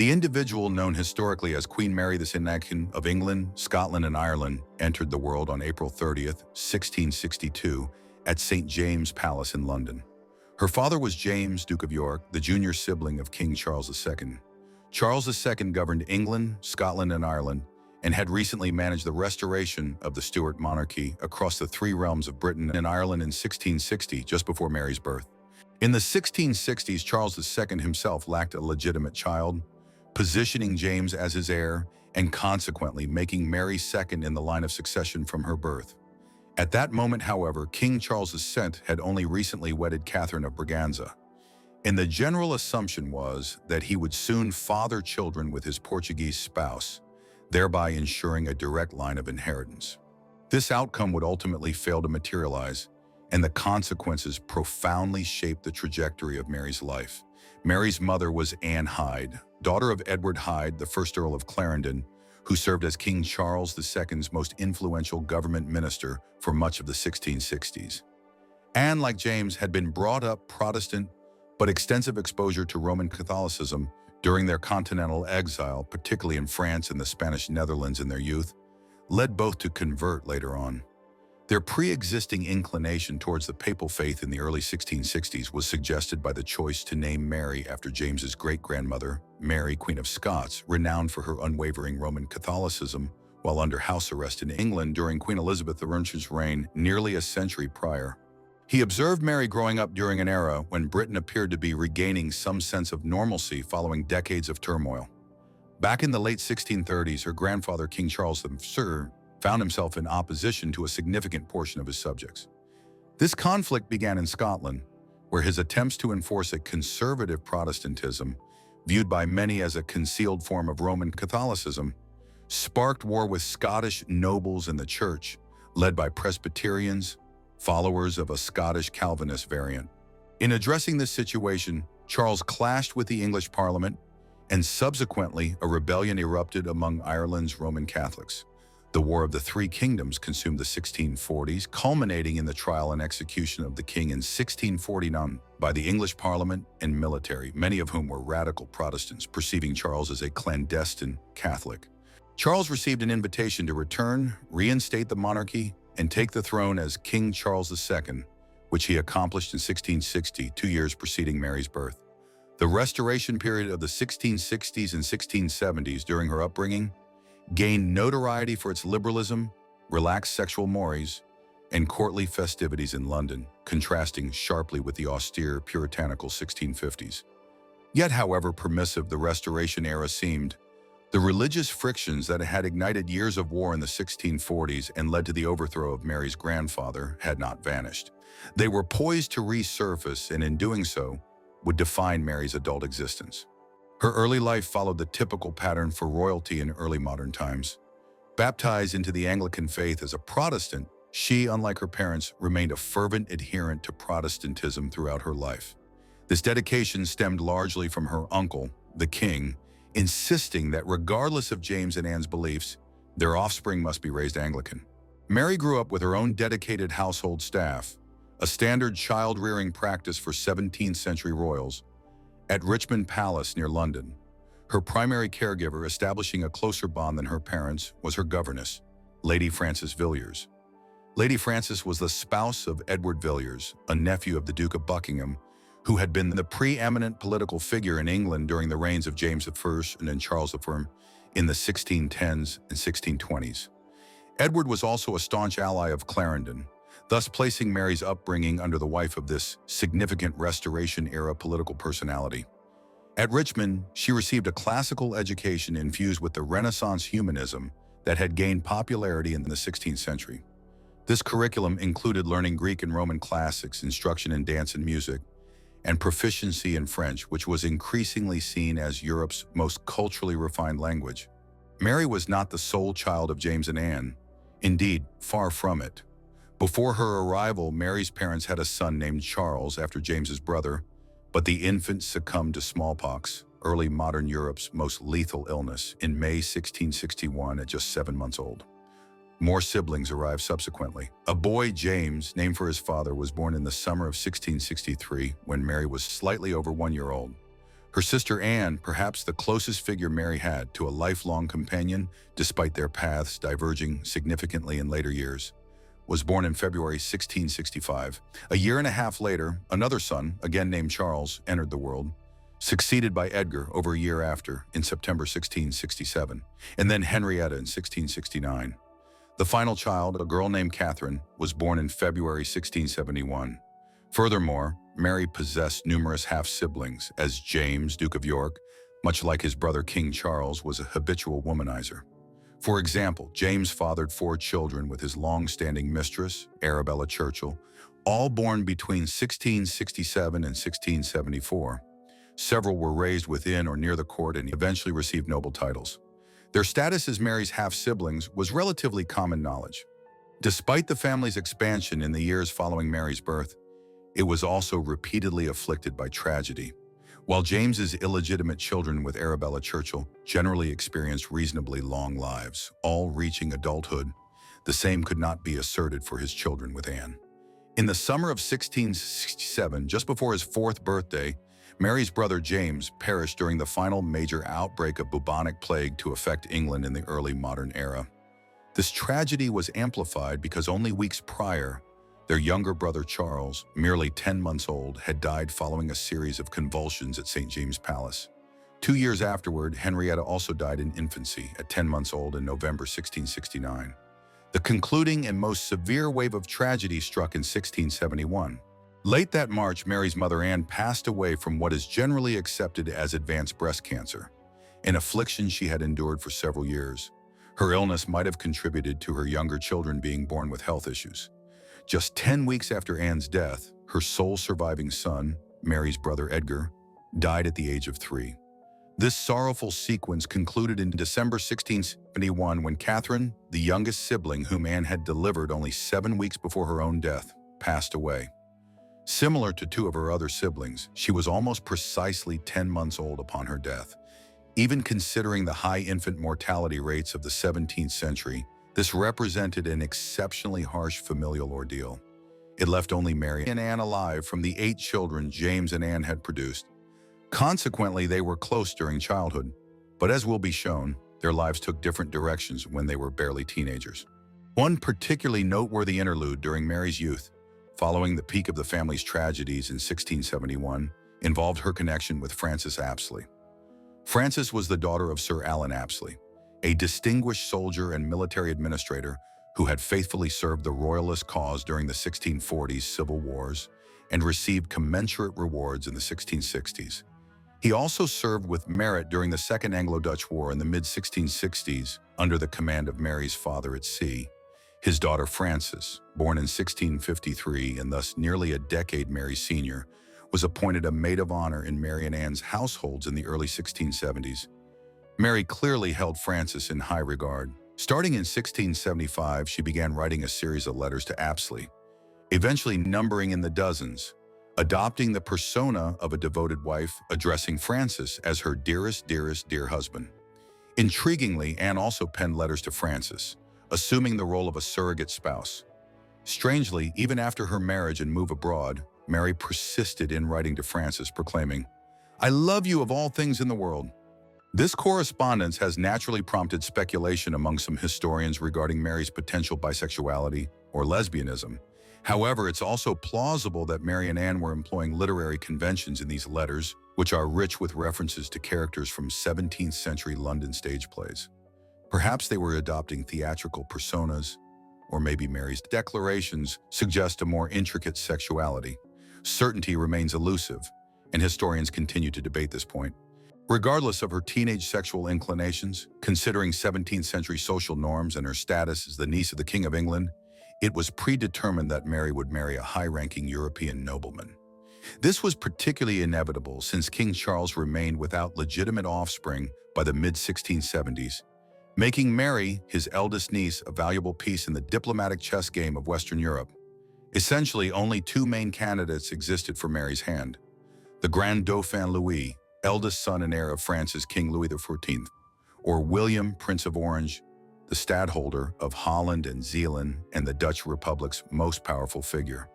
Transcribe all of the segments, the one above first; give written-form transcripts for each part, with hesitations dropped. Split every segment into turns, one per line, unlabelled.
The individual known historically as Queen Mary II of England, Scotland, and Ireland entered the world on April 30th, 1662, at St. James's Palace in London. Her father was James, Duke of York, the junior sibling of King Charles II. Charles II governed England, Scotland, and Ireland, and had recently managed the restoration of the Stuart monarchy across the three realms of Britain and Ireland in 1660, just before Mary's birth. In the 1660s, Charles II himself lacked a legitimate child, positioning James as his heir and consequently making Mary second in the line of succession from her birth. At that moment, however, King Charles II had only recently wedded Catherine of Braganza, and the general assumption was that he would soon father children with his Portuguese spouse, thereby ensuring a direct line of inheritance. This outcome would ultimately fail to materialize, and the consequences profoundly shaped the trajectory of Mary's life. Mary's mother was Anne Hyde, daughter of Edward Hyde, the first Earl of Clarendon, who served as King Charles II's most influential government minister for much of the 1660s. Anne, like James, had been brought up Protestant, but extensive exposure to Roman Catholicism during their continental exile, particularly in France and the Spanish Netherlands in their youth, led both to convert later on. Their pre-existing inclination towards the papal faith in the early 1660s was suggested by the choice to name Mary after James's great-grandmother, Mary, Queen of Scots, renowned for her unwavering Roman Catholicism while under house arrest in England during Queen Elizabeth II's reign nearly a century prior. He observed Mary growing up during an era when Britain appeared to be regaining some sense of normalcy following decades of turmoil. Back in the late 1630s, her grandfather, King Charles III, found himself in opposition to a significant portion of his subjects. This conflict began in Scotland, where his attempts to enforce a conservative Protestantism, viewed by many as a concealed form of Roman Catholicism, sparked war with Scottish nobles in the church, led by Presbyterians, followers of a Scottish Calvinist variant. In addressing this situation, Charles clashed with the English Parliament, and subsequently a rebellion erupted among Ireland's Roman Catholics. The War of the Three Kingdoms consumed the 1640s, culminating in the trial and execution of the king in 1649 by the English Parliament and military, many of whom were radical Protestants, perceiving Charles as a clandestine Catholic. Charles received an invitation to return, reinstate the monarchy, and take the throne as King Charles II, which he accomplished in 1660, 2 years preceding Mary's birth. The restoration period of the 1660s and 1670s during her upbringing gained notoriety for its liberalism, relaxed sexual mores, and courtly festivities in London, contrasting sharply with the austere, puritanical 1650s. Yet, however permissive the Restoration era seemed, the religious frictions that had ignited years of war in the 1640s and led to the overthrow of Mary's grandfather had not vanished. They were poised to resurface, and in doing so, would define Mary's adult existence. Her early life followed the typical pattern for royalty in early modern times. Baptized into the Anglican faith as a Protestant, she, unlike her parents, remained a fervent adherent to Protestantism throughout her life. This dedication stemmed largely from her uncle, the king, insisting that regardless of James and Anne's beliefs, their offspring must be raised Anglican. Mary grew up with her own dedicated household staff, a standard child-rearing practice for 17th century royals, at Richmond Palace near London. Her primary caregiver, establishing a closer bond than her parents, was her governess, Lady Frances Villiers. Lady Frances was the spouse of Edward Villiers, a nephew of the Duke of Buckingham, who had been the preeminent political figure in England during the reigns of James I and then Charles I in the 1610s and 1620s. Edward was also a staunch ally of Clarendon, thus placing Mary's upbringing under the wife of this significant Restoration-era political personality. At Richmond, she received a classical education infused with the Renaissance humanism that had gained popularity in the 16th century. This curriculum included learning Greek and Roman classics, instruction in dance and music, and proficiency in French, which was increasingly seen as Europe's most culturally refined language. Mary was not the sole child of James and Anne. Indeed, far from it. Before her arrival, Mary's parents had a son named Charles after James's brother, but the infant succumbed to smallpox, early modern Europe's most lethal illness, in May 1661 at just 7 months old. More siblings arrived subsequently. A boy, James, named for his father, was born in the summer of 1663 when Mary was slightly over 1 year old. Her sister Anne, perhaps the closest figure Mary had to a lifelong companion, despite their paths diverging significantly in later years, was born in February 1665. A year and a half later, another son, again named Charles, entered the world, succeeded by Edgar over a year after, in September 1667, and then Henrietta in 1669. The final child, a girl named Catherine, was born in February 1671. Furthermore, Mary possessed numerous half-siblings, as James, Duke of York, much like his brother King Charles, was a habitual womanizer. For example, James fathered 4 children with his long-standing mistress, Arabella Churchill, all born between 1667 and 1674. Several were raised within or near the court and eventually received noble titles. Their status as Mary's half-siblings was relatively common knowledge. Despite the family's expansion in the years following Mary's birth, it was also repeatedly afflicted by tragedy. While James's illegitimate children with Arabella Churchill generally experienced reasonably long lives, all reaching adulthood, the same could not be asserted for his children with Anne. In the summer of 1667, just before his 4th birthday, Mary's brother James perished during the final major outbreak of bubonic plague to affect England in the early modern era. This tragedy was amplified because only weeks prior, their younger brother Charles, merely 10 months old, had died following a series of convulsions at St. James Palace. 2 years afterward, Henrietta also died in infancy at 10 months old in November 1669. The concluding and most severe wave of tragedy struck in 1671. Late that March, Mary's mother Anne passed away from what is generally accepted as advanced breast cancer, an affliction she had endured for several years. Her illness might have contributed to her younger children being born with health issues. Just 10 weeks after Anne's death, her sole surviving son, Mary's brother Edgar, died at the age of 3. This sorrowful sequence concluded in December 1671 when Catherine, the youngest sibling whom Anne had delivered only 7 weeks before her own death, passed away. Similar to 2 of her other siblings, she was almost precisely 10 months old upon her death. Even considering the high infant mortality rates of the 17th century, this represented an exceptionally harsh familial ordeal. It left only Mary and Anne alive from the 8 children James and Anne had produced. Consequently, they were close during childhood, but as will be shown, their lives took different directions when they were barely teenagers. One particularly noteworthy interlude during Mary's youth, following the peak of the family's tragedies in 1671, involved her connection with Frances Apsley. Frances was the daughter of Sir Alan Apsley, a distinguished soldier and military administrator who had faithfully served the royalist cause during the 1640s civil wars and received commensurate rewards in the 1660s. He also served with merit during the Second Anglo-Dutch War in the mid-1660s under the command of Mary's father at sea. His daughter Frances, born in 1653 and thus nearly a decade Mary's senior, was appointed a maid of honor in Mary and Anne's households in the early 1670s. Mary clearly held Frances in high regard. Starting in 1675, she began writing a series of letters to Apsley, eventually numbering in the dozens, adopting the persona of a devoted wife, addressing Frances as her dearest, dear husband. Intriguingly, Anne also penned letters to Frances, assuming the role of a surrogate spouse. Strangely, even after her marriage and move abroad, Mary persisted in writing to Frances, proclaiming, "I love you of all things in the world." This correspondence has naturally prompted speculation among some historians regarding Mary's potential bisexuality or lesbianism. However, it's also plausible that Mary and Anne were employing literary conventions in these letters, which are rich with references to characters from 17th century London stage plays. Perhaps they were adopting theatrical personas, or maybe Mary's declarations suggest a more intricate sexuality. Certainty remains elusive, and historians continue to debate this point. Regardless of her teenage sexual inclinations, considering 17th century social norms and her status as the niece of the King of England, it was predetermined that Mary would marry a high-ranking European nobleman. This was particularly inevitable since King Charles remained without legitimate offspring by the mid-1670s, making Mary, his eldest niece, a valuable piece in the diplomatic chess game of Western Europe. Essentially, only 2 main candidates existed for Mary's hand: the Grand Dauphin Louis, eldest son and heir of France's King Louis XIV, or William, Prince of Orange, the stadtholder of Holland and Zeeland and the Dutch Republic's most powerful figure.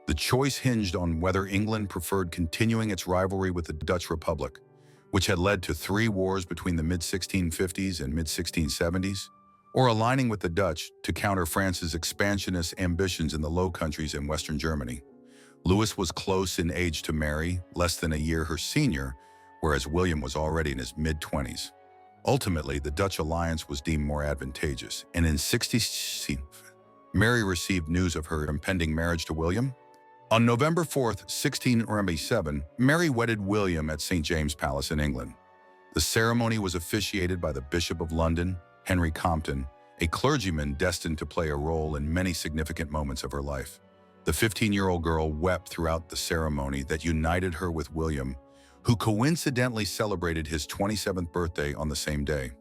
The choice hinged on whether England preferred continuing its rivalry with the Dutch Republic, which had led to three wars between the mid-1650s and mid-1670s, or aligning with the Dutch to counter France's expansionist ambitions in the Low Countries and Western Germany. Louis was close in age to Mary, less than a year her senior, whereas William was already in his mid-20s. Ultimately, the Dutch alliance was deemed more advantageous, and in 16, Mary received news of her impending marriage to William. On November 4th, 1677, Mary wedded William at St. James's Palace in England. The ceremony was officiated by the Bishop of London, Henry Compton, a clergyman destined to play a role in many significant moments of her life. The 15-year-old girl wept throughout the ceremony that united her with William, who coincidentally celebrated his 27th birthday on the same day.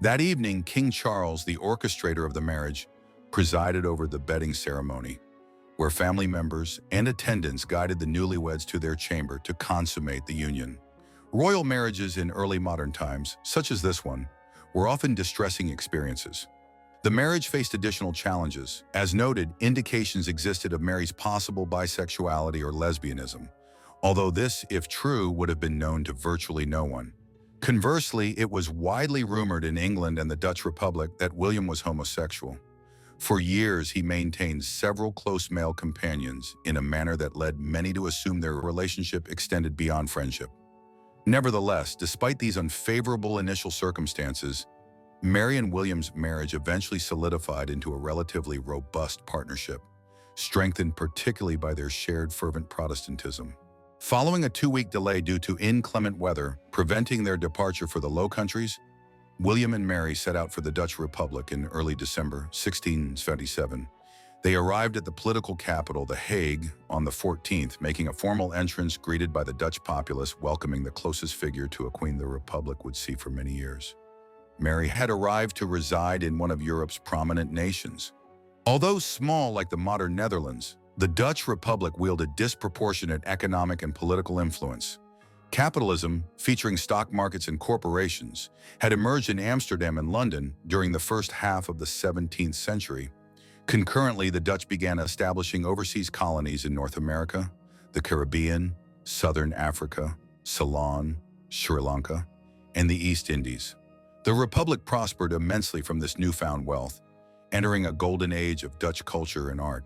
That evening, King Charles, the orchestrator of the marriage, presided over the bedding ceremony, where family members and attendants guided the newlyweds to their chamber to consummate the union. Royal marriages in early modern times, such as this one, were often distressing experiences. The marriage faced additional challenges. As noted, indications existed of Mary's possible bisexuality or lesbianism, although this, if true, would have been known to virtually no one. Conversely, it was widely rumored in England and the Dutch Republic that William was homosexual. For years, he maintained several close male companions in a manner that led many to assume their relationship extended beyond friendship. Nevertheless, despite these unfavorable initial circumstances, Mary and William's marriage eventually solidified into a relatively robust partnership, strengthened particularly by their shared fervent Protestantism. Following a 2-week delay due to inclement weather preventing their departure for the Low Countries, William and Mary set out for the Dutch Republic in early December 1677. They arrived at the political capital, The Hague, on the 14th, making a formal entrance greeted by the Dutch populace welcoming the closest figure to a queen the Republic would see for many years. Mary had arrived to reside in one of Europe's prominent nations. Although small like the modern Netherlands, the Dutch Republic wielded disproportionate economic and political influence. Capitalism, featuring stock markets and corporations, had emerged in Amsterdam and London during the first half of the 17th century. Concurrently, the Dutch began establishing overseas colonies in North America, the Caribbean, Southern Africa, Ceylon, Sri Lanka, and the East Indies. The Republic prospered immensely from this newfound wealth, entering a golden age of Dutch culture and art.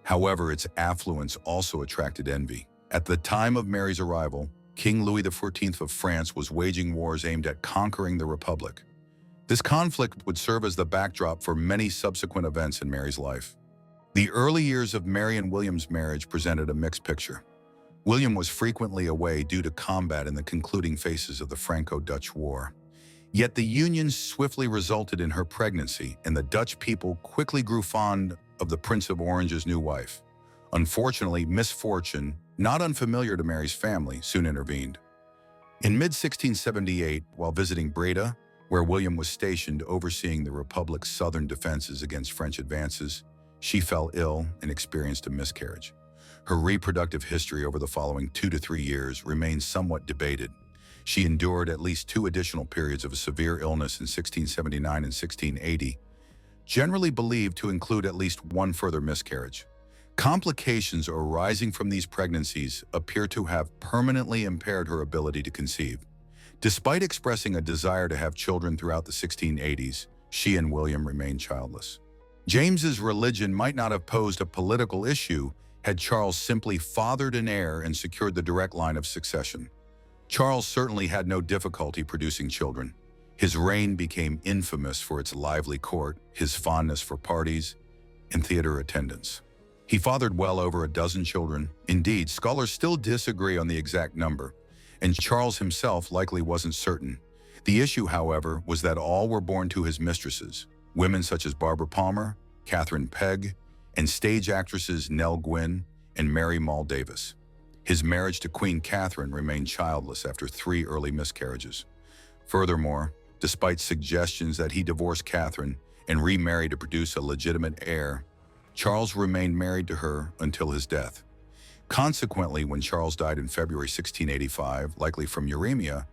However, its affluence also attracted envy. At the time of Mary's arrival, King Louis XIV of France was waging wars aimed at conquering the Republic. This conflict would serve as the backdrop for many subsequent events in Mary's life. The early years of Mary and William's marriage presented a mixed picture. William was frequently away due to combat in the concluding phases of the Franco-Dutch War. Yet the union swiftly resulted in her pregnancy, and the Dutch people quickly grew fond of the Prince of Orange's new wife. Unfortunately, misfortune, not unfamiliar to Mary's family, soon intervened. In mid-1678, while visiting Breda, where William was stationed overseeing the Republic's southern defenses against French advances, she fell ill and experienced a miscarriage. Her reproductive history over the following 2 to 3 years remains somewhat debated. She endured at least 2 additional periods of a severe illness in 1679 and 1680, generally believed to include at least 1 further miscarriage. Complications arising from these pregnancies appear to have permanently impaired her ability to conceive. Despite expressing a desire to have children throughout the 1680s, she and William remained childless. James's religion might not have posed a political issue had Charles simply fathered an heir and secured the direct line of succession. Charles certainly had no difficulty producing children. His reign became infamous for its lively court, his fondness for parties, and theater attendance. He fathered well over a dozen children. Indeed, scholars still disagree on the exact number, and Charles himself likely wasn't certain. The issue, however, was that all were born to his mistresses, women such as Barbara Palmer, Catherine Pegg, and stage actresses Nell Gwynn and Mary Mall Davis. His marriage to Queen Catherine remained childless after 3 early miscarriages. Furthermore, despite suggestions that he divorce Catherine and remarry to produce a legitimate heir, Charles remained married to her until his death. Consequently, when Charles died in February 1685, likely from uremia,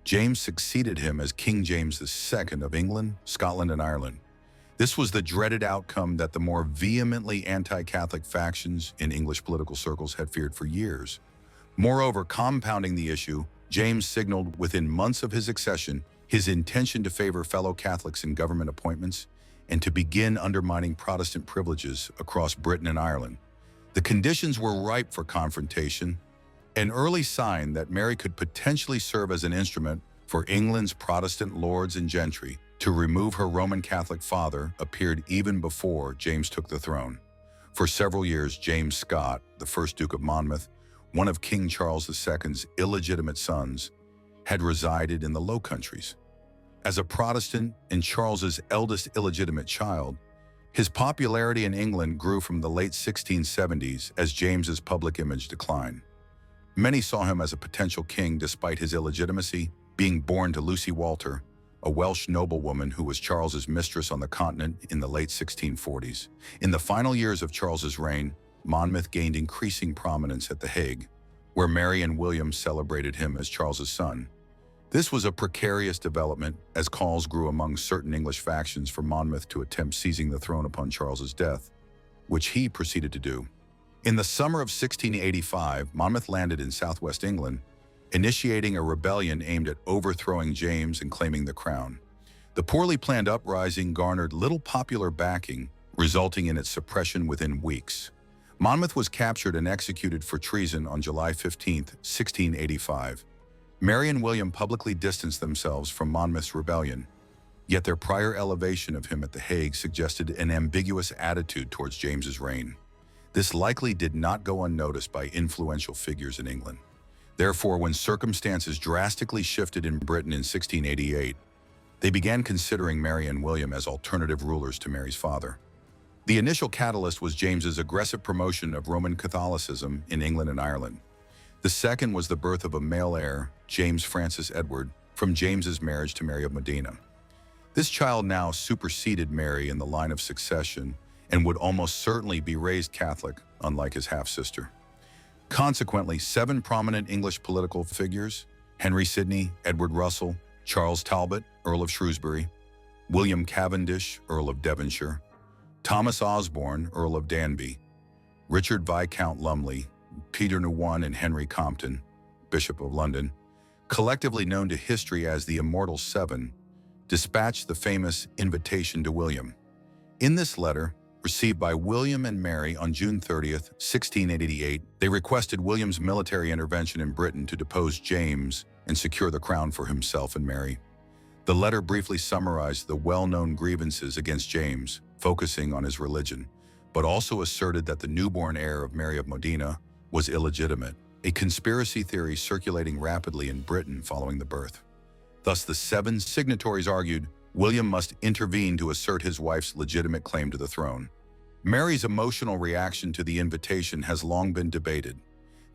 James succeeded him as King James II of England, Scotland, and Ireland. This was the dreaded outcome that the more vehemently anti-Catholic factions in English political circles had feared for years. Moreover, compounding the issue, James signaled within months of his accession his intention to favor fellow Catholics in government appointments and to begin undermining Protestant privileges across Britain and Ireland. The conditions were ripe for confrontation, an early sign that Mary could potentially serve as an instrument for England's Protestant lords and gentry to remove her Roman Catholic father appeared even before James took the throne. For several years, James Scott, the first Duke of Monmouth, one of King Charles II's illegitimate sons, had resided in the Low Countries. As a Protestant and Charles's eldest illegitimate child, his popularity in England grew from the late 1670s as James's public image declined. Many saw him as a potential king despite his illegitimacy, being born to Lucy Walter, a Welsh noblewoman who was Charles's mistress on the continent in the late 1640s. In the final years of Charles's reign, Monmouth gained increasing prominence at The Hague, where Mary and William celebrated him as Charles's son. This was a precarious development as calls grew among certain English factions for Monmouth to attempt seizing the throne upon Charles's death, which he proceeded to do. In the summer of 1685, Monmouth landed in southwest England, initiating a rebellion aimed at overthrowing James and claiming the crown. The poorly planned uprising garnered little popular backing, resulting in its suppression within weeks. Monmouth was captured and executed for treason on July 15, 1685. Mary and William publicly distanced themselves from Monmouth's rebellion, yet their prior elevation of him at The Hague suggested an ambiguous attitude towards James's reign. This likely did not go unnoticed by influential figures in England. Therefore, when circumstances drastically shifted in Britain in 1688, they began considering Mary and William as alternative rulers to Mary's father. The initial catalyst was James's aggressive promotion of Roman Catholicism in England and Ireland. The second was the birth of a male heir, James Francis Edward, from James's marriage to Mary of Modena. This child now superseded Mary in the line of succession and would almost certainly be raised Catholic, unlike his half-sister. Consequently, 7 prominent English political figures, Henry Sidney, Edward Russell, Charles Talbot, Earl of Shrewsbury, William Cavendish, Earl of Devonshire, Thomas Osborne, Earl of Danby, Richard Viscount Lumley, Peter Newan, and Henry Compton, Bishop of London, collectively known to history as the Immortal Seven, dispatched the famous Invitation to William. In this letter, received by William and Mary on June 30, 1688, they requested William's military intervention in Britain to depose James and secure the crown for himself and Mary. The letter briefly summarized the well-known grievances against James, focusing on his religion, but also asserted that the newborn heir of Mary of Modena was illegitimate, a conspiracy theory circulating rapidly in Britain following the birth. Thus, the 7 signatories argued William must intervene to assert his wife's legitimate claim to the throne. Mary's emotional reaction to the invitation has long been debated.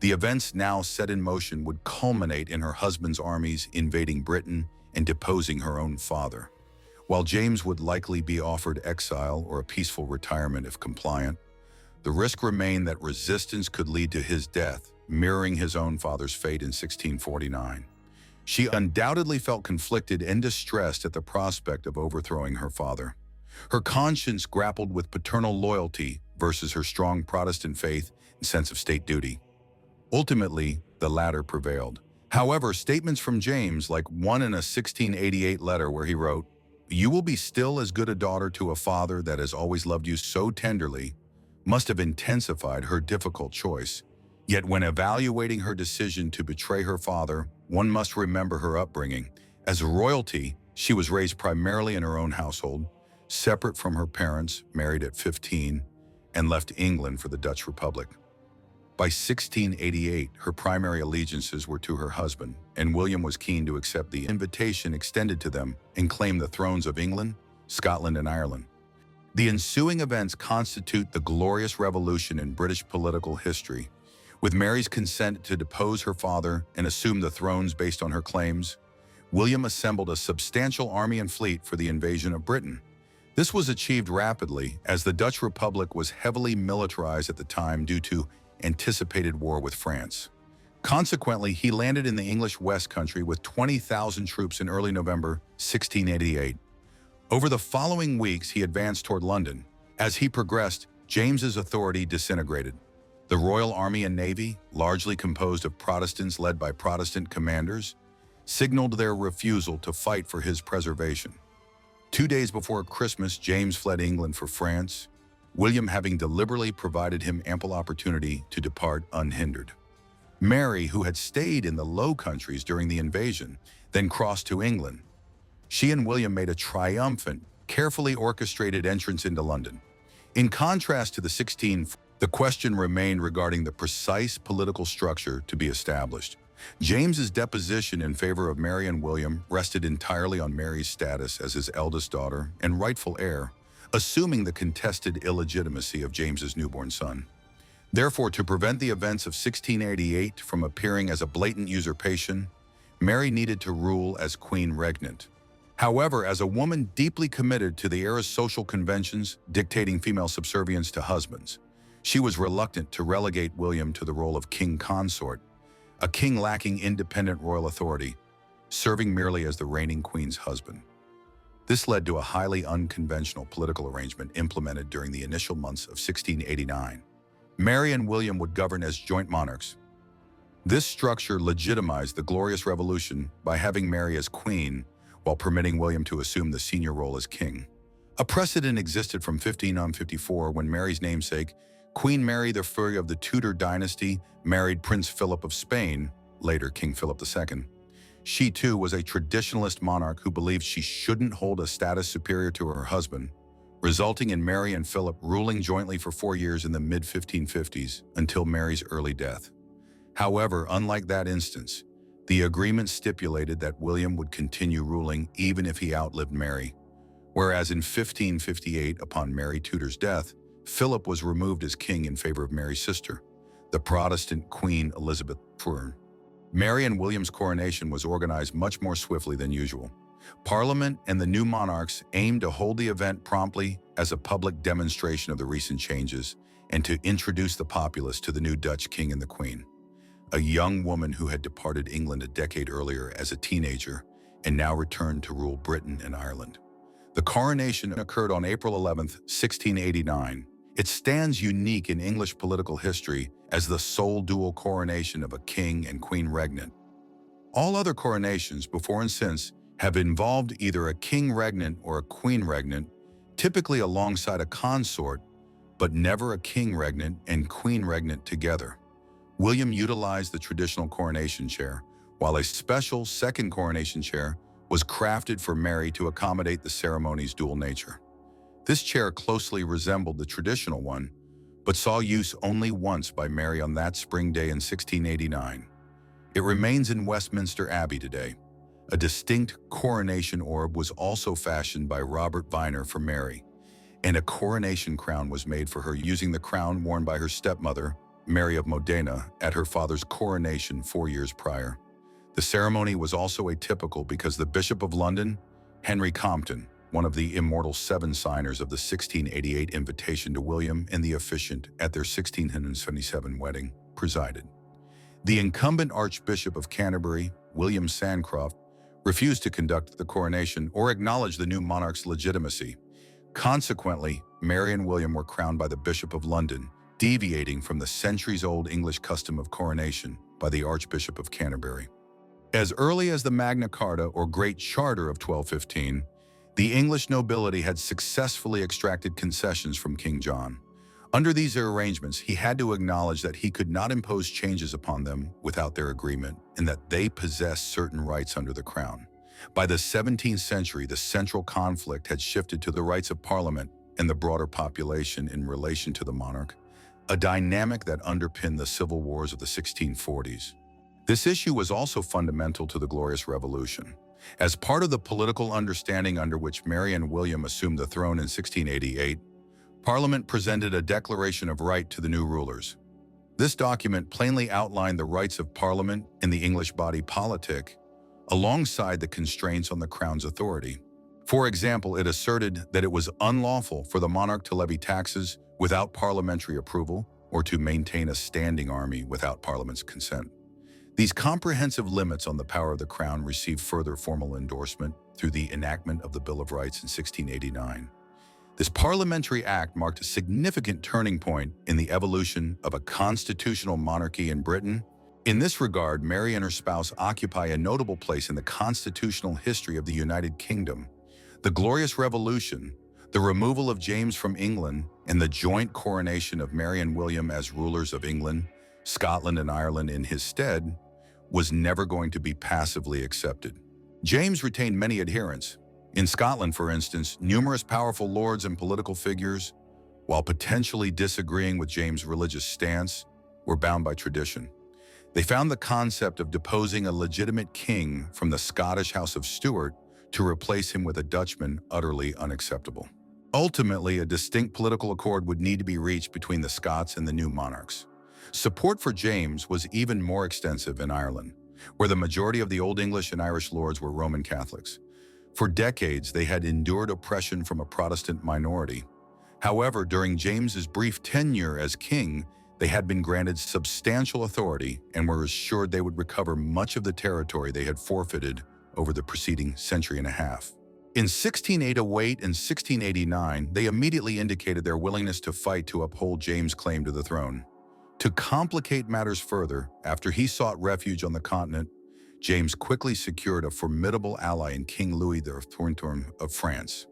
The events now set in motion would culminate in her husband's armies invading Britain and deposing her own father. While James would likely be offered exile or a peaceful retirement if compliant, the risk remained that resistance could lead to his death, mirroring his own father's fate in 1649. She undoubtedly felt conflicted and distressed at the prospect of overthrowing her father. Her conscience grappled with paternal loyalty versus her strong Protestant faith and sense of state duty. Ultimately, the latter prevailed. However, statements from James, like one in a 1688 letter where he wrote, "You will be still as good a daughter to a father that has always loved you so tenderly," must have intensified her difficult choice. Yet when evaluating her decision to betray her father, one must remember her upbringing. As royalty, she was raised primarily in her own household, separate from her parents, married at 15, and left England for the Dutch Republic. By 1688, her primary allegiances were to her husband, and William was keen to accept the invitation extended to them and claim the thrones of England, Scotland, and Ireland. The ensuing events constitute the glorious revolution in British political history. With Mary's consent to depose her father and assume the thrones based on her claims, William assembled a substantial army and fleet for the invasion of Britain. This was achieved rapidly, as the Dutch Republic was heavily militarized at the time due to anticipated war with France. Consequently, he landed in the English West Country with 20,000 troops in early November 1688. Over the following weeks, he advanced toward London. As he progressed, James's authority disintegrated. The Royal Army and Navy, largely composed of Protestants led by Protestant commanders, signaled their refusal to fight for his preservation. 2 days before Christmas, James fled England for France, William having deliberately provided him ample opportunity to depart unhindered. Mary, who had stayed in the Low Countries during the invasion, then crossed to England. She and William made a triumphant, carefully orchestrated entrance into London. In contrast to the question remained regarding the precise political structure to be established. James's deposition in favor of Mary and William rested entirely on Mary's status as his eldest daughter and rightful heir, assuming the contested illegitimacy of James's newborn son. Therefore, to prevent the events of 1688 from appearing as a blatant usurpation, Mary needed to rule as queen regnant. However, as a woman deeply committed to the era's social conventions dictating female subservience to husbands, she was reluctant to relegate William to the role of king consort, a king lacking independent royal authority, serving merely as the reigning queen's husband. This led to a highly unconventional political arrangement implemented during the initial months of 1689. Mary and William would govern as joint monarchs. This structure legitimized the Glorious Revolution by having Mary as queen while permitting William to assume the senior role as king. A precedent existed from 1554 when Mary's namesake, Queen Mary the Fury of the Tudor dynasty, married Prince Philip of Spain, later King Philip II. She too was a traditionalist monarch who believed she shouldn't hold a status superior to her husband, resulting in Mary and Philip ruling jointly for 4 years in the mid-1550s until Mary's early death. However, unlike that instance, the agreement stipulated that William would continue ruling even if he outlived Mary, whereas in 1558, upon Mary Tudor's death, Philip was removed as king in favor of Mary's sister, the Protestant Queen Elizabeth I. Mary and William's coronation was organized much more swiftly than usual. Parliament and the new monarchs aimed to hold the event promptly as a public demonstration of the recent changes and to introduce the populace to the new Dutch king and the queen, a young woman who had departed England a decade earlier as a teenager and now returned to rule Britain and Ireland. The coronation occurred on April 11, 1689. It stands unique in English political history as the sole dual coronation of a king and queen regnant. All other coronations, before and since, have involved either a king regnant or a queen regnant, typically alongside a consort, but never a king regnant and queen regnant together. William utilized the traditional coronation chair, while a special second coronation chair was crafted for Mary to accommodate the ceremony's dual nature. This chair closely resembled the traditional one, but saw use only once by Mary on that spring day in 1689. It remains in Westminster Abbey today. A distinct coronation orb was also fashioned by Robert Viner for Mary, and a coronation crown was made for her using the crown worn by her stepmother, Mary of Modena, at her father's coronation 4 years prior. The ceremony was also atypical because the Bishop of London, Henry Compton, one of the immortal 7 signers of the 1688 invitation to William and the officiant at their 1677 wedding, presided. The incumbent Archbishop of Canterbury, William Sancroft, refused to conduct the coronation or acknowledge the new monarch's legitimacy. Consequently, Mary and William were crowned by the Bishop of London, deviating from the centuries-old English custom of coronation by the Archbishop of Canterbury. As early as the Magna Carta or Great Charter of 1215, the English nobility had successfully extracted concessions from King John. Under these arrangements, he had to acknowledge that he could not impose changes upon them without their agreement, and that they possessed certain rights under the crown. By the 17th century, the central conflict had shifted to the rights of Parliament and the broader population in relation to the monarch, a dynamic that underpinned the civil wars of the 1640s. This issue was also fundamental to the Glorious Revolution. As part of the political understanding under which Mary and William assumed the throne in 1688, Parliament presented a Declaration of Right to the new rulers. This document plainly outlined the rights of Parliament and the English body politic, alongside the constraints on the Crown's authority. For example, it asserted that it was unlawful for the monarch to levy taxes without parliamentary approval or to maintain a standing army without Parliament's consent. These comprehensive limits on the power of the Crown received further formal endorsement through the enactment of the Bill of Rights in 1689. This parliamentary act marked a significant turning point in the evolution of a constitutional monarchy in Britain. In this regard, Mary and her spouse occupy a notable place in the constitutional history of the United Kingdom. The Glorious Revolution, the removal of James from England, and the joint coronation of Mary and William as rulers of England, Scotland, and Ireland in his stead, was never going to be passively accepted. James retained many adherents. In Scotland, for instance, numerous powerful lords and political figures, while potentially disagreeing with James' religious stance, were bound by tradition. They found the concept of deposing a legitimate king from the Scottish House of Stuart to replace him with a Dutchman utterly unacceptable. Ultimately, a distinct political accord would need to be reached between the Scots and the new monarchs. Support for James was even more extensive in Ireland, where the majority of the Old English and Irish lords were Roman Catholics. For decades, they had endured oppression from a Protestant minority. However, during James's brief tenure as king, they had been granted substantial authority and were assured they would recover much of the territory they had forfeited over the preceding century and a half. In 1608 and 1689, they immediately indicated their willingness to fight to uphold James' claim to the throne. To complicate matters further, after he sought refuge on the continent, James quickly secured a formidable ally in King Louis XIV of France.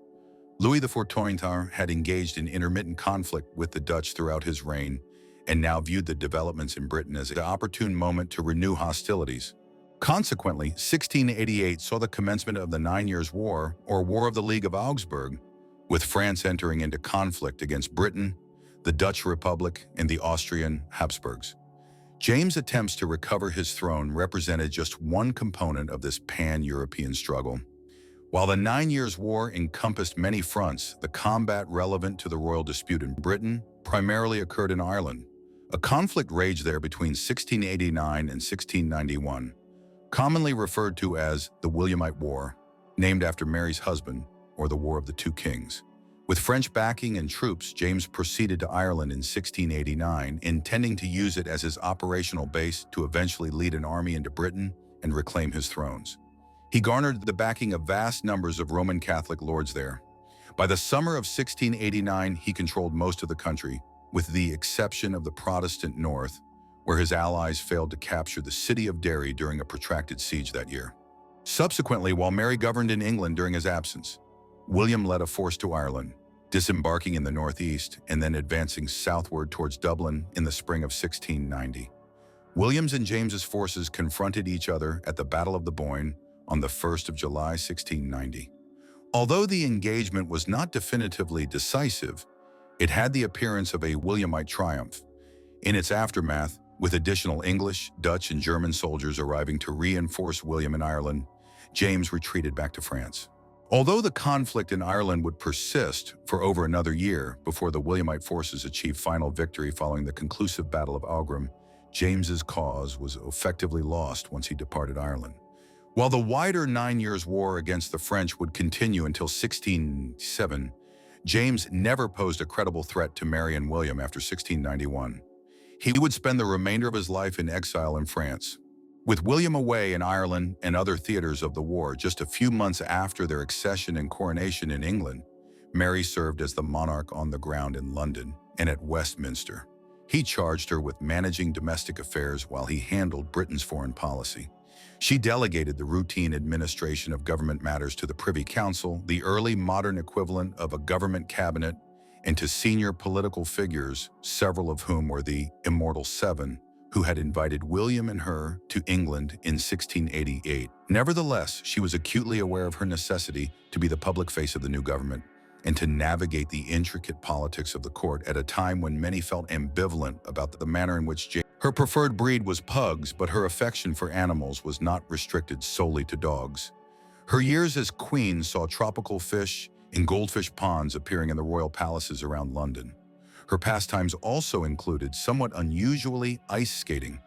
Louis XIV had engaged in intermittent conflict with the Dutch throughout his reign and now viewed the developments in Britain as an opportune moment to renew hostilities. Consequently, 1688 saw the commencement of the 9 Years' War, or War of the League of Augsburg, with France entering into conflict against Britain, the Dutch Republic, and the Austrian Habsburgs. James' attempts to recover his throne represented just one component of this pan-European struggle. While the 9 Years' War encompassed many fronts, the combat relevant to the royal dispute in Britain primarily occurred in Ireland. A conflict raged there between 1689 and 1691, commonly referred to as the Williamite War, named after Mary's husband, or the War of the Two Kings. With French backing and troops, James proceeded to Ireland in 1689, intending to use it as his operational base to eventually lead an army into Britain and reclaim his thrones. He garnered the backing of vast numbers of Roman Catholic lords there. By the summer of 1689, he controlled most of the country, with the exception of the Protestant north, where his allies failed to capture the city of Derry during a protracted siege that year. Subsequently, while Mary governed in England during his absence, William led a force to Ireland, disembarking in the northeast and then advancing southward towards Dublin in the spring of 1690. William's and James's forces confronted each other at the Battle of the Boyne on the 1st of July, 1690. Although the engagement was not definitively decisive, it had the appearance of a Williamite triumph. In its aftermath, with additional English, Dutch, and German soldiers arriving to reinforce William in Ireland, James retreated back to France. Although the conflict in Ireland would persist for over another year before the Williamite forces achieved final victory following the conclusive Battle of Aughrim, James's cause was effectively lost once he departed Ireland. While the wider 9 Years' War against the French would continue until 1607, James never posed a credible threat to Mary and William after 1691. He would spend the remainder of his life in exile in France. With William away in Ireland and other theaters of the war just a few months after their accession and coronation in England, Mary served as the monarch on the ground in London and at Westminster. He charged her with managing domestic affairs while he handled Britain's foreign policy. She delegated the routine administration of government matters to the Privy Council, the early modern equivalent of a government cabinet, and to senior political figures, several of whom were the Immortal Seven, who had invited William and her to England in 1688. Nevertheless, she was acutely aware of her necessity to be the public face of the new government and to navigate the intricate politics of the court at a time when many felt ambivalent about the manner in which her preferred breed was pugs, but her affection for animals was not restricted solely to dogs. Her years as queen saw tropical fish and goldfish ponds appearing in the royal palaces around London. Her pastimes also included somewhat unusually ice skating,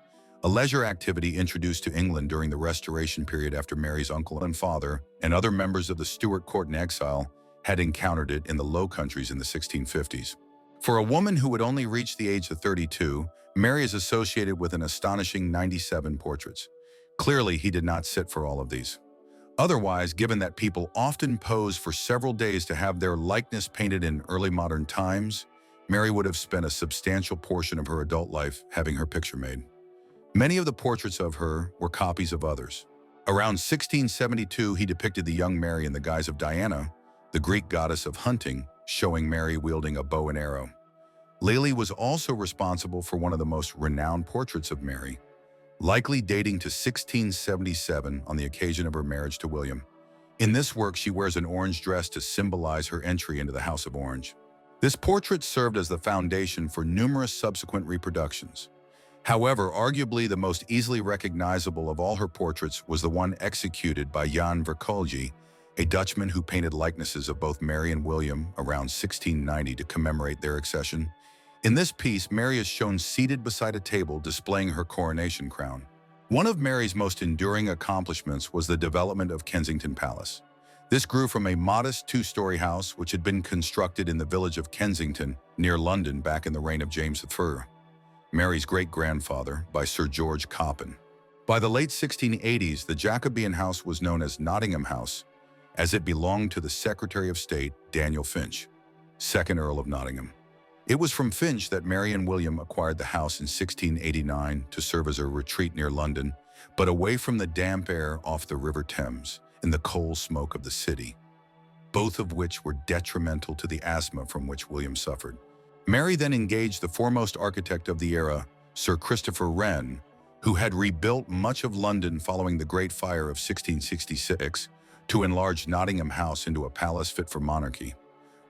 a leisure activity introduced to England during the Restoration period after Mary's uncle and father and other members of the Stuart court in exile had encountered it in the Low Countries in the 1650s. For a woman who had only reached the age of 32, Mary is associated with an astonishing 97 portraits. Clearly, he did not sit for all of these. Otherwise, given that people often pose for several days to have their likeness painted in early modern times, Mary would have spent a substantial portion of her adult life having her picture made. Many of the portraits of her were copies of others. Around 1672, he depicted the young Mary in the guise of Diana, the Greek goddess of hunting, showing Mary wielding a bow and arrow. Lely was also responsible for one of the most renowned portraits of Mary, likely dating to 1677 on the occasion of her marriage to William. In this work, she wears an orange dress to symbolize her entry into the House of Orange. This portrait served as the foundation for numerous subsequent reproductions. However, arguably the most easily recognizable of all her portraits was the one executed by Jan Verkulje, a Dutchman who painted likenesses of both Mary and William around 1690 to commemorate their accession. In this piece, Mary is shown seated beside a table displaying her coronation crown. One of Mary's most enduring accomplishments was the development of Kensington Palace. This grew from a modest two-story house which had been constructed in the village of Kensington, near London, back in the reign of James III, Mary's great-grandfather, by Sir George Coppin. By the late 1680s, the Jacobean house was known as Nottingham House, as it belonged to the Secretary of State, Daniel Finch, 2nd Earl of Nottingham. It was from Finch that Mary and William acquired the house in 1689 to serve as a retreat near London, but away from the damp air off the River Thames and the coal smoke of the city, both of which were detrimental to the asthma from which William suffered. Mary then engaged the foremost architect of the era, Sir Christopher Wren, who had rebuilt much of London following the Great Fire of 1666, to enlarge Nottingham House into a palace fit for monarchy.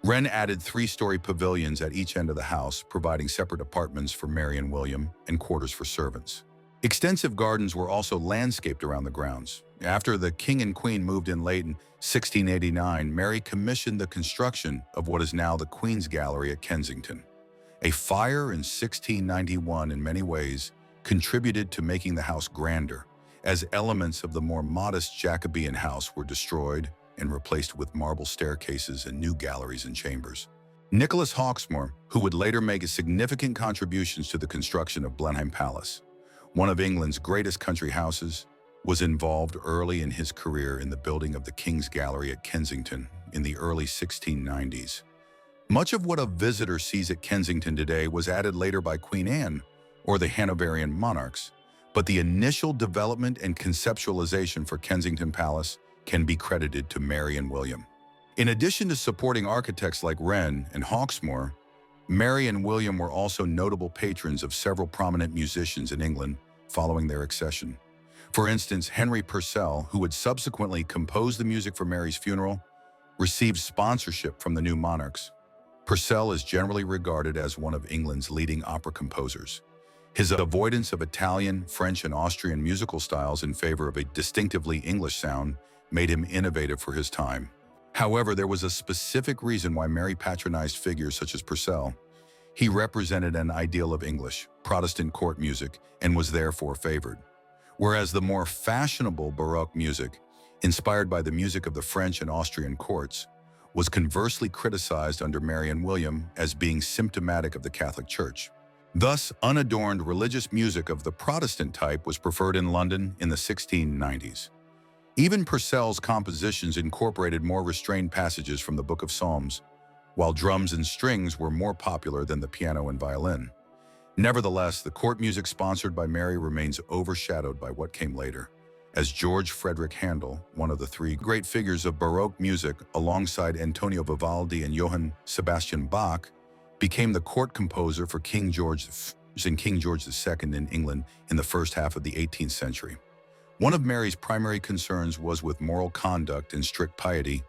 Wren added 3-story pavilions at each end of the house, providing separate apartments for Mary and William and quarters for servants. Extensive gardens were also landscaped around the grounds. After the King and Queen moved in late in 1689, Mary commissioned the construction of what is now the Queen's Gallery at Kensington. A fire in 1691 in many ways contributed to making the house grander, as elements of the more modest Jacobean house were destroyed and replaced with marble staircases and new galleries and chambers. Nicholas Hawksmoor, who would later make significant contributions to the construction of Blenheim Palace, one of England's greatest country houses, was involved early in his career in the building of the King's Gallery at Kensington in the early 1690s. Much of what a visitor sees at Kensington today was added later by Queen Anne or the Hanoverian monarchs, but the initial development and conceptualization for Kensington Palace can be credited to Mary and William. In addition to supporting architects like Wren and Hawksmoor, Mary and William were also notable patrons of several prominent musicians in England following their accession. For instance, Henry Purcell, who would subsequently compose the music for Mary's funeral, received sponsorship from the new monarchs. Purcell is generally regarded as one of England's leading opera composers. His avoidance of Italian, French, and Austrian musical styles in favor of a distinctively English sound made him innovative for his time. However, there was a specific reason why Mary patronized figures such as Purcell. He represented an ideal of English, Protestant court music and was therefore favored. Whereas the more fashionable Baroque music, inspired by the music of the French and Austrian courts, was conversely criticized under Mary and William as being symptomatic of the Catholic Church. Thus, unadorned religious music of the Protestant type was preferred in London in the 1690s. Even Purcell's compositions incorporated more restrained passages from the Book of Psalms, while drums and strings were more popular than the piano and violin. Nevertheless, the court music sponsored by Mary remains overshadowed by what came later, as George Frederick Handel, one of the 3 great figures of Baroque music alongside Antonio Vivaldi and Johann Sebastian Bach, became the court composer for King George II in England in the first half of the 18th century. One of Mary's primary concerns was with moral conduct and strict piety,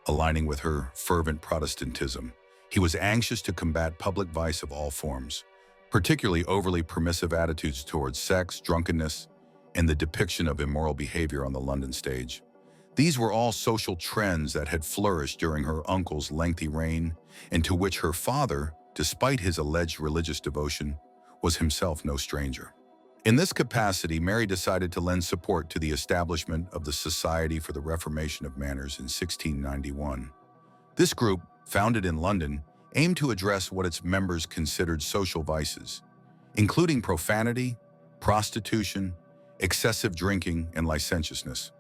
aligning with her fervent Protestantism. He was anxious to combat public vice of all forms, particularly overly permissive attitudes towards sex, drunkenness, and the depiction of immoral behavior on the London stage. These were all social trends that had flourished during her uncle's lengthy reign, and to which her father, despite his alleged religious devotion, was himself no stranger. In this capacity, Mary decided to lend support to the establishment of the Society for the Reformation of Manners in 1691. This group, founded in London, aimed to address what its members considered social vices, including profanity, prostitution, excessive drinking, and licentiousness.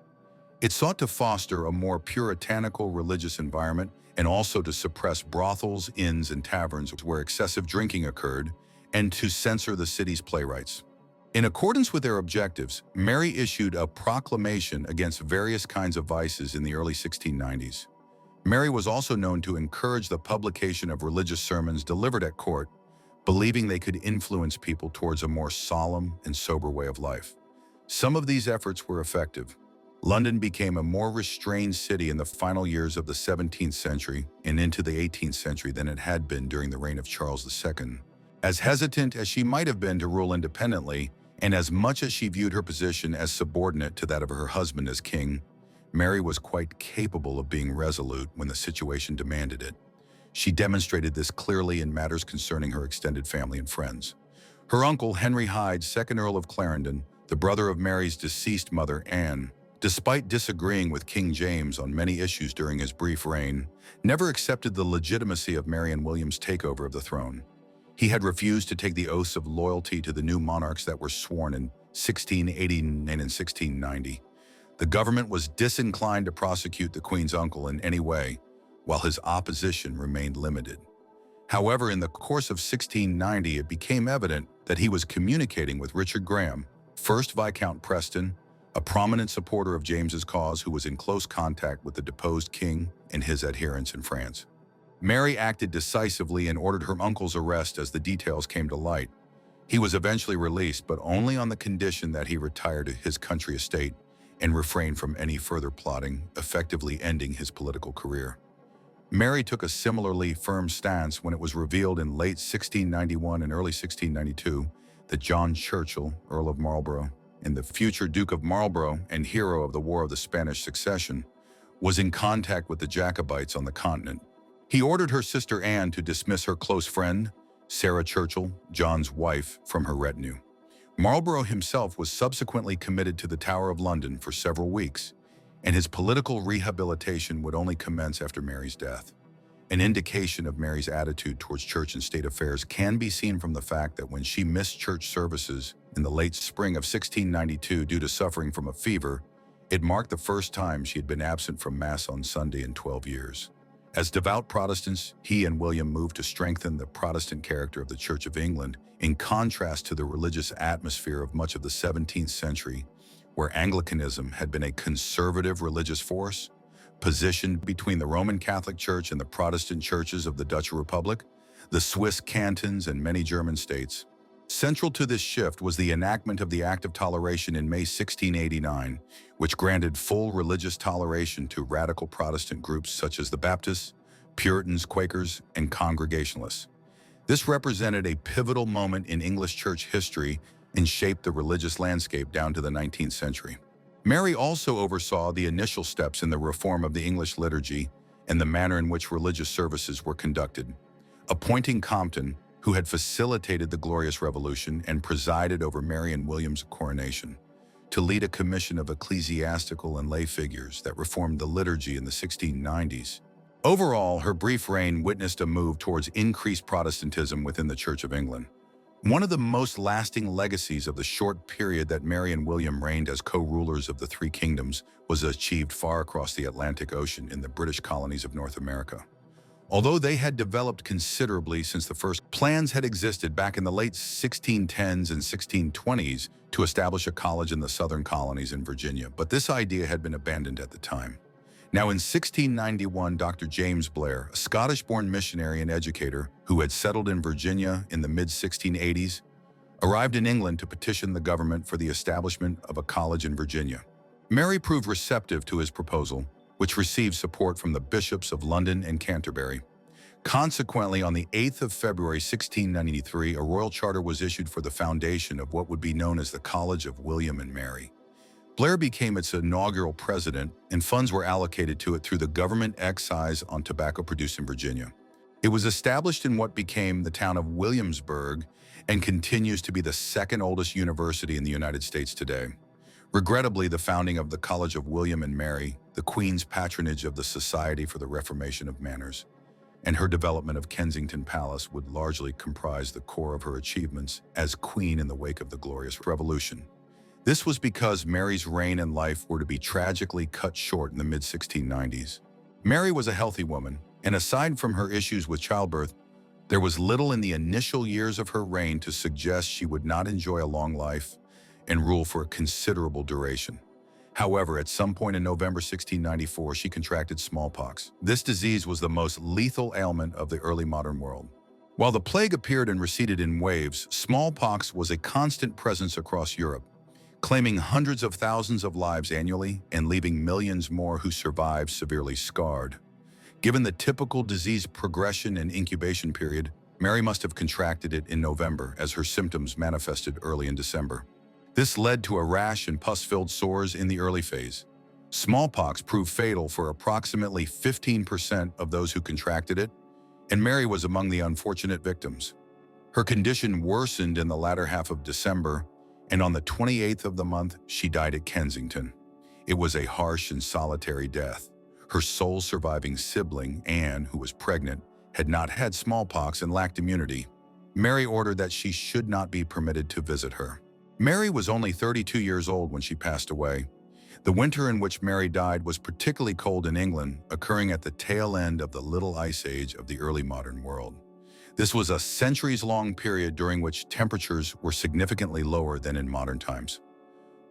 It sought to foster a more puritanical religious environment and also to suppress brothels, inns, and taverns where excessive drinking occurred, and to censor the city's playwrights. In accordance with their objectives, Mary issued a proclamation against various kinds of vices in the early 1690s. Mary was also known to encourage the publication of religious sermons delivered at court, believing they could influence people towards a more solemn and sober way of life. Some of these efforts were effective. London became a more restrained city in the final years of the 17th century and into the 18th century than it had been during the reign of Charles II. As hesitant as she might have been to rule independently, and as much as she viewed her position as subordinate to that of her husband as king, Mary was quite capable of being resolute when the situation demanded it. She demonstrated this clearly in matters concerning her extended family and friends. Her uncle, Henry Hyde, 2nd Earl of Clarendon, the brother of Mary's deceased mother, Anne, despite disagreeing with King James on many issues during his brief reign, never accepted the legitimacy of Mary and William's takeover of the throne. He had refused to take the oaths of loyalty to the new monarchs that were sworn in 1689 and 1690. The government was disinclined to prosecute the Queen's uncle in any way, while his opposition remained limited. However, in the course of 1690, it became evident that he was communicating with Richard Graham, 1st Viscount Preston, a prominent supporter of James's cause who was in close contact with the deposed king and his adherents in France. Mary acted decisively and ordered her uncle's arrest as the details came to light. He was eventually released, but only on the condition that he retire to his country estate and refrain from any further plotting, effectively ending his political career. Mary took a similarly firm stance when it was revealed in late 1691 and early 1692 that John Churchill, Earl of Marlborough, and the future Duke of Marlborough and hero of the War of the Spanish Succession, was in contact with the Jacobites on the continent. He ordered her sister Anne to dismiss her close friend, Sarah Churchill, John's wife, from her retinue. Marlborough himself was subsequently committed to the Tower of London for several weeks, and his political rehabilitation would only commence after Mary's death. An indication of Mary's attitude towards church and state affairs can be seen from the fact that when she missed church services in the late spring of 1692 due to suffering from a fever, it marked the first time she had been absent from Mass on Sunday in 12 years. As devout Protestants, he and William moved to strengthen the Protestant character of the Church of England, in contrast to the religious atmosphere of much of the 17th century, where Anglicanism had been a conservative religious force, positioned between the Roman Catholic Church and the Protestant churches of the Dutch Republic, the Swiss cantons, and many German states. Central to this shift was the enactment of the Act of Toleration in May 1689, which granted full religious toleration to radical Protestant groups such as the Baptists, Puritans, Quakers, and Congregationalists. This represented a pivotal moment in English church history and shaped the religious landscape down to the 19th century. Mary also oversaw the initial steps in the reform of the English liturgy and the manner in which religious services were conducted, appointing Compton, who had facilitated the Glorious Revolution and presided over Mary and William's coronation, to lead a commission of ecclesiastical and lay figures that reformed the liturgy in the 1690s. Overall, her brief reign witnessed a move towards increased Protestantism within the Church of England. One of the most lasting legacies of the short period that Mary and William reigned as co-rulers of the three kingdoms was achieved far across the Atlantic Ocean in the British colonies of North America. Although they had developed considerably since the first, plans had existed back in the late 1610s and 1620s to establish a college in the southern colonies in Virginia, but this idea had been abandoned at the time. Now in 1691, Dr. James Blair, a Scottish-born missionary and educator who had settled in Virginia in the mid-1680s, arrived in England to petition the government for the establishment of a college in Virginia. Mary proved receptive to his proposal, which received support from the bishops of London and Canterbury. Consequently, on the 8th of February 1693, a royal charter was issued for the foundation of what would be known as the College of William and Mary. Blair became its inaugural president, and funds were allocated to it through the government excise on tobacco produced in Virginia. It was established in what became the town of Williamsburg and continues to be the second oldest university in the United States today. Regrettably, the founding of the College of William and Mary, the Queen's patronage of the Society for the Reformation of Manners, and her development of Kensington Palace would largely comprise the core of her achievements as Queen in the wake of the Glorious Revolution. This was because Mary's reign and life were to be tragically cut short in the mid-1690s. Mary was a healthy woman, and aside from her issues with childbirth, there was little in the initial years of her reign to suggest she would not enjoy a long life and rule for a considerable duration. However, at some point in November 1694, she contracted smallpox. This disease was the most lethal ailment of the early modern world. While the plague appeared and receded in waves, smallpox was a constant presence across Europe, claiming hundreds of thousands of lives annually and leaving millions more who survived severely scarred. Given the typical disease progression and incubation period, Mary must have contracted it in November as her symptoms manifested early in December. This led to a rash and pus-filled sores in the early phase. Smallpox proved fatal for approximately 15% of those who contracted it, and Mary was among the unfortunate victims. Her condition worsened in the latter half of December, and on the 28th of the month, she died at Kensington. It was a harsh and solitary death. Her sole surviving sibling, Anne, who was pregnant, had not had smallpox and lacked immunity. Mary ordered that she should not be permitted to visit her. Mary was only 32 years old when she passed away. The winter in which Mary died was particularly cold in England, occurring at the tail end of the Little Ice Age of the early modern world. This was a centuries-long period during which temperatures were significantly lower than in modern times.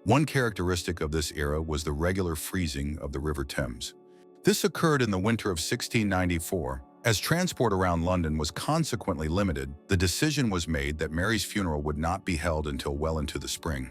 One characteristic of this era was the regular freezing of the River Thames. This occurred in the winter of 1694. As transport around London was consequently limited, the decision was made that Mary's funeral would not be held until well into the spring.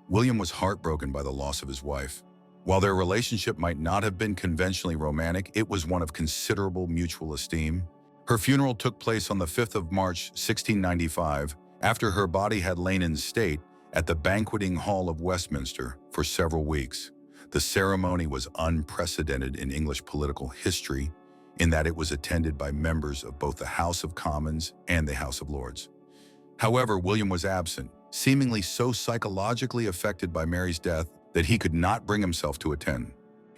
William was heartbroken by the loss of his wife. While their relationship might not have been conventionally romantic, it was one of considerable mutual esteem. Her funeral took place on the 5th of March, 1695, after her body had lain in state at the Banqueting Hall of Westminster for several weeks. The ceremony was unprecedented in English political history in that it was attended by members of both the House of Commons and the House of Lords. However, William was absent, seemingly so psychologically affected by Mary's death that he could not bring himself to attend.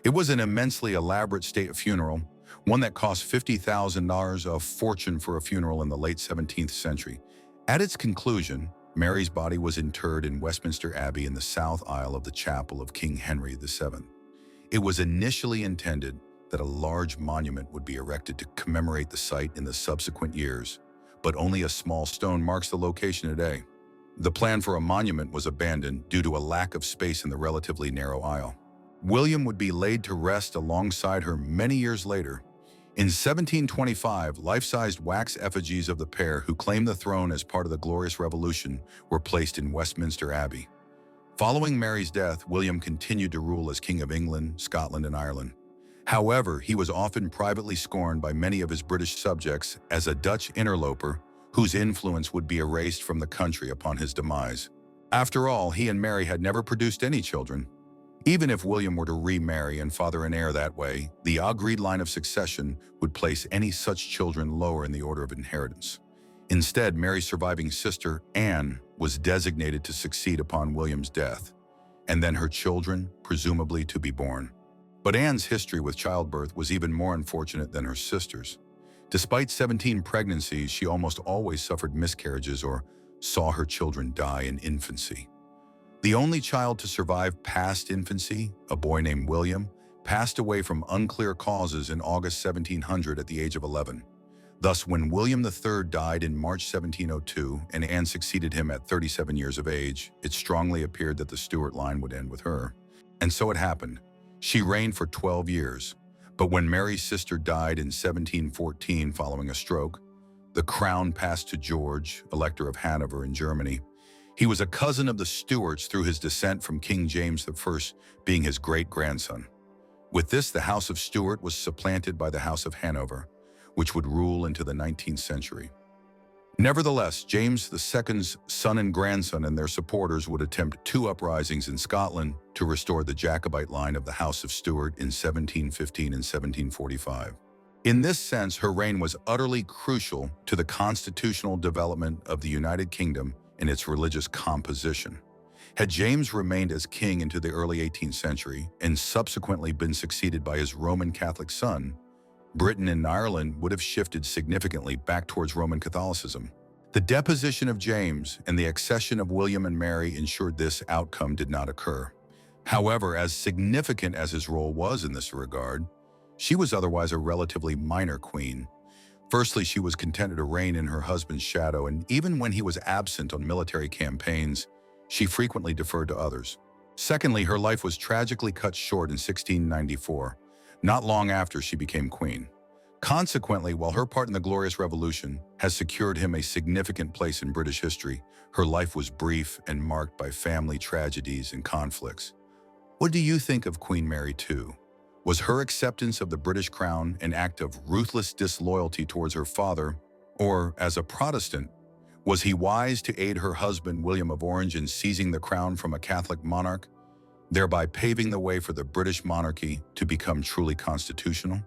It was an immensely elaborate state funeral, one that cost $50,000, a fortune for a funeral in the late 17th century. At its conclusion, Mary's body was interred in Westminster Abbey in the south aisle of the chapel of King Henry VII. It was initially intended that a large monument would be erected to commemorate the site in the subsequent years, but only a small stone marks the location today. The plan for a monument was abandoned due to a lack of space in the relatively narrow aisle. William would be laid to rest alongside her many years later. In 1725, life-sized wax effigies of the pair who claimed the throne as part of the Glorious Revolution were placed in Westminster Abbey. Following Mary's death, William continued to rule as King of England, Scotland, and Ireland. However, he was often privately scorned by many of his British subjects as a Dutch interloper whose influence would be erased from the country upon his demise. After all, he and Mary had never produced any children. Even if William were to remarry and father an heir that way, the agreed line of succession would place any such children lower in the order of inheritance. Instead, Mary's surviving sister, Anne, was designated to succeed upon William's death, and then her children, presumably to be born. But Anne's history with childbirth was even more unfortunate than her sister's. Despite 17 pregnancies, she almost always suffered miscarriages or saw her children die in infancy. The only child to survive past infancy, a boy named William, passed away from unclear causes in August 1700 at the age of 11. Thus, when William III died in March 1702 and Anne succeeded him at 37 years of age, it strongly appeared that the Stuart line would end with her. And so it happened. She reigned for 12 years. But when Mary's sister died in 1714 following a stroke, the crown passed to George, Elector of Hanover in Germany. He was a cousin of the Stuarts through his descent from King James I, being his great-grandson. With this, the House of Stuart was supplanted by the House of Hanover, which would rule into the 19th century. Nevertheless, James II's son and grandson and their supporters would attempt two uprisings in Scotland to restore the Jacobite line of the House of Stuart in 1715 and 1745. In this sense, her reign was utterly crucial to the constitutional development of the United Kingdom and its religious composition. Had James remained as king into the early 18th century and subsequently been succeeded by his Roman Catholic son, Britain and Ireland would have shifted significantly back towards Roman Catholicism. The deposition of James and the accession of William and Mary ensured this outcome did not occur. However, as significant as his role was in this regard, she was otherwise a relatively minor queen. Firstly, she was contented to reign in her husband's shadow, and even when he was absent on military campaigns, she frequently deferred to others. Secondly, her life was tragically cut short in 1694, not long after she became queen. Consequently, while her part in the Glorious Revolution has secured him a significant place in British history, her life was brief and marked by family tragedies and conflicts. What do you think of Queen Mary II? Was her acceptance of the British crown an act of ruthless disloyalty towards her father, or, as a Protestant, was he wise to aid her husband William of Orange in seizing the crown from a Catholic monarch, thereby paving the way for the British monarchy to become truly constitutional?